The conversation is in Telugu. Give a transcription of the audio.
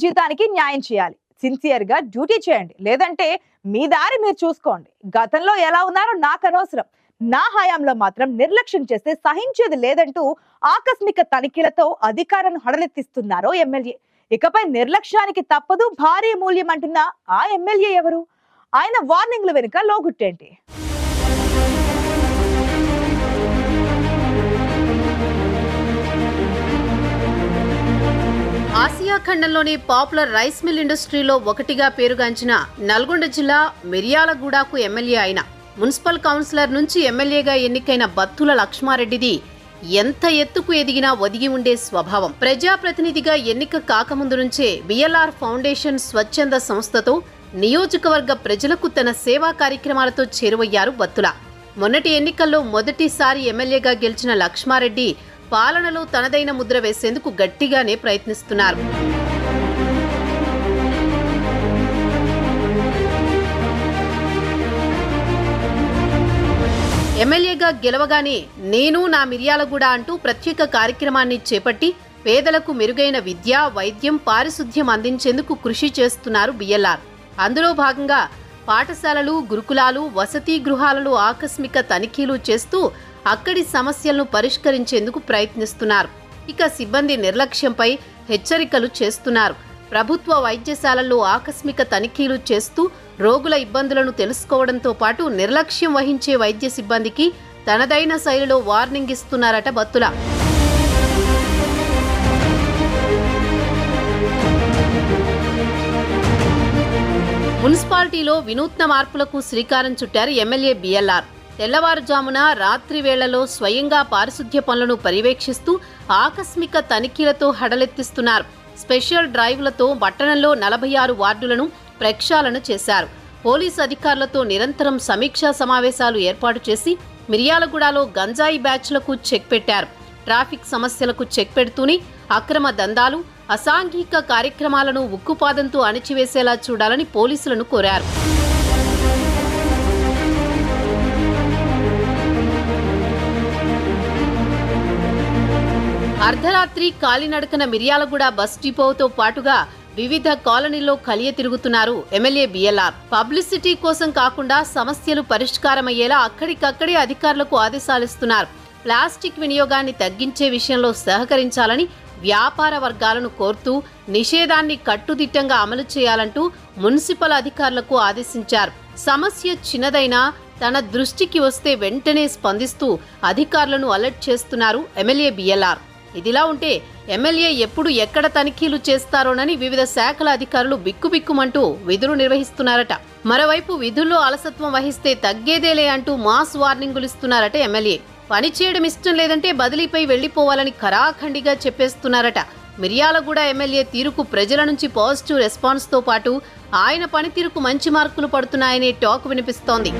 జీతానికి న్యాయం చేయాలి. సిన్సియర్ గా డ్యూటీ చేయండి, లేదంటే మీ దారి మీరు చూసుకోండి. గతంలో ఎలా ఉన్నారో నాకు అనవసరం, నా హయాంలో మాత్రం నిర్లక్ష్యం చేస్తే సహించేది లేదంటూ ఆకస్మిక తనిఖీలతో అధికారాన్ని హడలెత్తిస్తున్నారో ఎమ్మెల్యే. ఇకపై నిర్లక్ష్యానికి తప్పదు భారీ మూల్యం అంటున్న ఆ ఎమ్మెల్యే ఎవరు? ఆయన వార్నింగ్ల వెనుక లోగుట్టేంటి? ఆసియా ఖండంలోని పాపులర్ రైస్ మిల్ ఇండస్ట్రీలో ఒకటిగా పేరుగాంచిన నల్గొండ జిల్లా మిర్యాలగూడకు ఎమ్మెల్యే అయిన మున్సిపల్ కౌన్సిలర్ నుంచి ఎమ్మెల్యేగా ఎన్నికైన బత్తుల లక్ష్మారెడ్డిది ఎంత ఎత్తుకు ఎదిగినా ఒదిగి ఉండే స్వభావం. ప్రజాప్రతినిధిగా ఎన్నిక కాకముందు నుంచే బిఎల్ఆర్ ఫౌండేషన్ స్వచ్ఛంద సంస్థతో నియోజకవర్గ ప్రజలకు తన సేవా కార్యక్రమాలతో చేరువయ్యారు బత్తుల. మొన్నటి ఎన్నికల్లో మొదటిసారి ఎమ్మెల్యేగా గెలిచిన లక్ష్మారెడ్డి పాలనలో తనదైన ముద్ర వేసేందుకు గట్టిగానే ప్రయత్నిస్తున్నారు. ఎమ్మెల్యేగా గెలవగానే నేను నా మిర్యాలగూడ అంటూ ప్రత్యేక కార్యక్రమాన్ని చేపట్టి పేదలకు మెరుగైన విద్య, వైద్యం, పారిశుద్ధ్యం అందించేందుకు కృషి చేస్తున్నారు బిఎల్ఆర్. అందులో భాగంగా పాఠశాలలు, గురుకులాలు, వసతి గృహాలలో ఆకస్మిక తనిఖీలు చేస్తూ అక్కడి సమస్యలను పరిష్కరించేందుకు ప్రయత్నిస్తున్నారు. ఇక సిబ్బంది నిర్లక్ష్యంపై హెచ్చరికలు చేస్తున్నారు. ప్రభుత్వ వైద్యశాలల్లో ఆకస్మిక తనిఖీలు చేస్తూ రోగుల ఇబ్బందులను తెలుసుకోవడంతో పాటు నిర్లక్ష్యం వహించే వైద్య సిబ్బందికి తనదైన శైలిలో వార్నింగ్ ఇస్తున్నారట బత్తుల. మున్సిపాలిటీలో వినూత్న మార్పులకు శ్రీకారం చుట్టారు ఎమ్మెల్యే బిఎల్ఆర్. తెల్లవారుజామున, రాత్రి వేళలో స్వయంగా పారిశుద్ధ్య పనులను పర్యవేక్షిస్తూ ఆకస్మిక తనిఖీలతో హడలెత్తిస్తున్నారు. స్పెషల్ డ్రైవ్లతో పట్టణంలో 46 వార్డులను ప్రక్షాళన చేశారు. పోలీసు అధికారులతో నిరంతరం సమీక్షా సమావేశాలు ఏర్పాటు చేసి మిర్యాలగూడలో గంజాయి బ్యాచ్లకు చెక్ పెట్టారు. ట్రాఫిక్ సమస్యలకు చెక్ పెడుతూనే అక్రమ దందాలు, అసాంఘిక కార్యక్రమాలను ఉక్కుపాదంతో అణిచివేసేలా చూడాలని పోలీసులను కోరారు. అర్ధరాత్రి కాలినడకన మిర్యాలగూడ బస్ డిపోతో పాటుగా వివిధ కాలనీల్లో కలియ తిరుగుతున్నారు ఎమ్మెల్యే బిఎల్ఆర్. పబ్లిసిటీ కోసం కాకుండా సమస్యలు పరిష్కారమయ్యేలా అక్కడికక్కడే అధికారులకు ఆదేశాలిస్తున్నారు. ప్లాస్టిక్ వినియోగాన్ని తగ్గించే విషయంలో సహకరించాలని వ్యాపార వర్గాలను కోరుతూ నిషేధాన్ని కట్టుదిట్టంగా అమలు చేయాలంటూ మున్సిపల్ అధికారులకు ఆదేశించారు. సమస్య చిన్నదైనా తన దృష్టికి వస్తే వెంటనే స్పందిస్తూ అధికారులను అలర్ట్ చేస్తున్నారు ఎమ్మెల్యే బిఎల్ఆర్. ఇదిలా ఉంటే ఎమ్మెల్యే ఎప్పుడు ఎక్కడ తనిఖీలు చేస్తారోనని వివిధ శాఖల అధికారులు బిక్కుబిక్కుమంటూ విధులు నిర్వహిస్తున్నారట. మరోవైపు విధుల్లో అలసత్వం వహిస్తే తగ్గేదేలే అంటూ మాస్ వార్నింగులు ఇస్తున్నారట ఎమ్మెల్యే. పని చేయడం ఇష్టం లేదంటే బదిలీపై వెళ్లిపోవాలని ఖరాఖండిగా చెప్పేస్తున్నారట. మిర్యాలగూడ ఎమ్మెల్యే తీరుకు ప్రజల నుంచి పాజిటివ్ రెస్పాన్స్ తో పాటు ఆయన పనితీరుకు మంచి మార్కులు పడుతున్నాయనే టాక్ వినిపిస్తోంది.